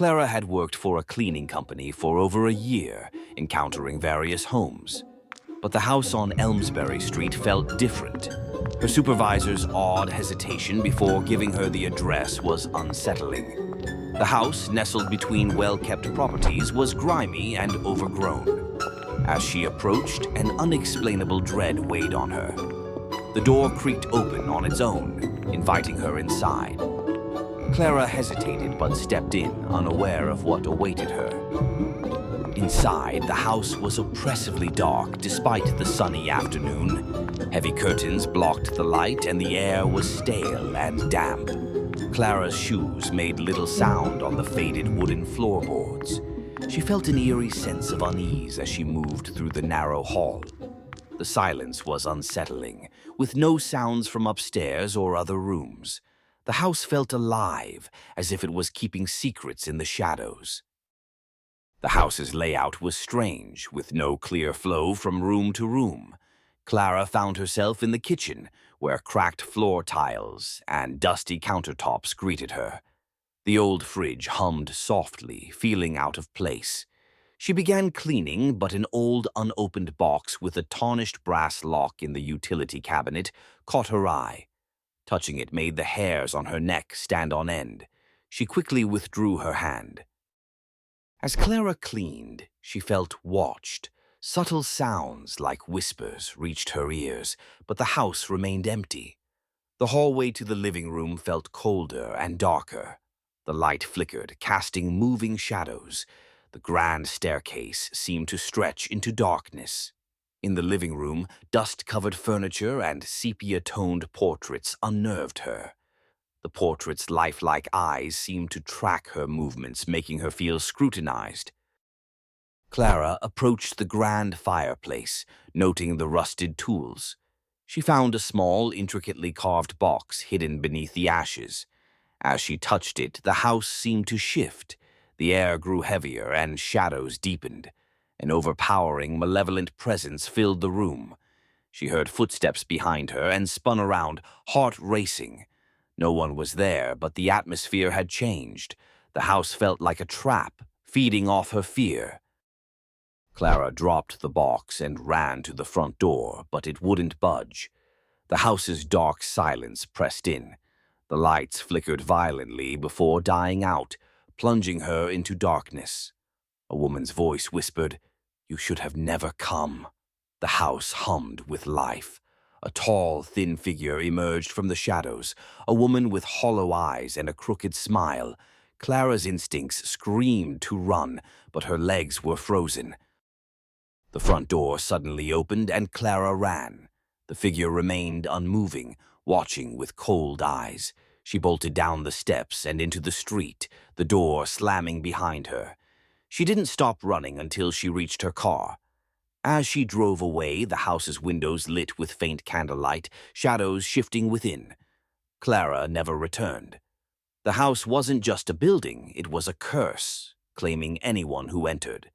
Clara had worked for a cleaning company for over a year, encountering various homes. But the house on Elmsbury Street felt different. Her supervisor's odd hesitation before giving her the address was unsettling. The house, nestled between well-kept properties, was grimy and overgrown. As she approached, an unexplainable dread weighed on her. The door creaked open on its own, inviting her inside. Clara hesitated but stepped in, unaware of what awaited her. Inside, the house was oppressively dark despite the sunny afternoon. Heavy curtains blocked the light and the air was stale and damp. Clara's shoes made little sound on the faded wooden floorboards. She felt an eerie sense of unease as she moved through the narrow hall. The silence was unsettling, with no sounds from upstairs or other rooms. The house felt alive, as if it was keeping secrets in the shadows. The house's layout was strange, with no clear flow from room to room. Clara found herself in the kitchen, where cracked floor tiles and dusty countertops greeted her. The old fridge hummed softly, feeling out of place. She began cleaning, but an old unopened box with a tarnished brass lock in the utility cabinet caught her eye. Touching it made the hairs on her neck stand on end. She quickly withdrew her hand. As Clara cleaned, she felt watched. Subtle sounds like whispers reached her ears, but the house remained empty. The hallway to the living room felt colder and darker. The light flickered, casting moving shadows. The grand staircase seemed to stretch into darkness. In the living room, dust-covered furniture and sepia-toned portraits unnerved her. The portraits' lifelike eyes seemed to track her movements, making her feel scrutinized. Clara approached the grand fireplace, noting the rusted tools. She found a small, intricately carved box hidden beneath the ashes. As she touched it, the house seemed to shift. The air grew heavier and shadows deepened. An overpowering, malevolent presence filled the room. She heard footsteps behind her and spun around, heart racing. No one was there, but the atmosphere had changed. The house felt like a trap, feeding off her fear. Clara dropped the box and ran to the front door, but it wouldn't budge. The house's dark silence pressed in. The lights flickered violently before dying out, plunging her into darkness. A woman's voice whispered, "You should have never come." The house hummed with life. A tall, thin figure emerged from the shadows, a woman with hollow eyes and a crooked smile. Clara's instincts screamed to run, but her legs were frozen. The front door suddenly opened and Clara ran. The figure remained unmoving, watching with cold eyes. She bolted down the steps and into the street, the door slamming behind her. She didn't stop running until she reached her car. As she drove away, the house's windows lit with faint candlelight, shadows shifting within. Clara never returned. The house wasn't just a building, it was a curse, claiming anyone who entered.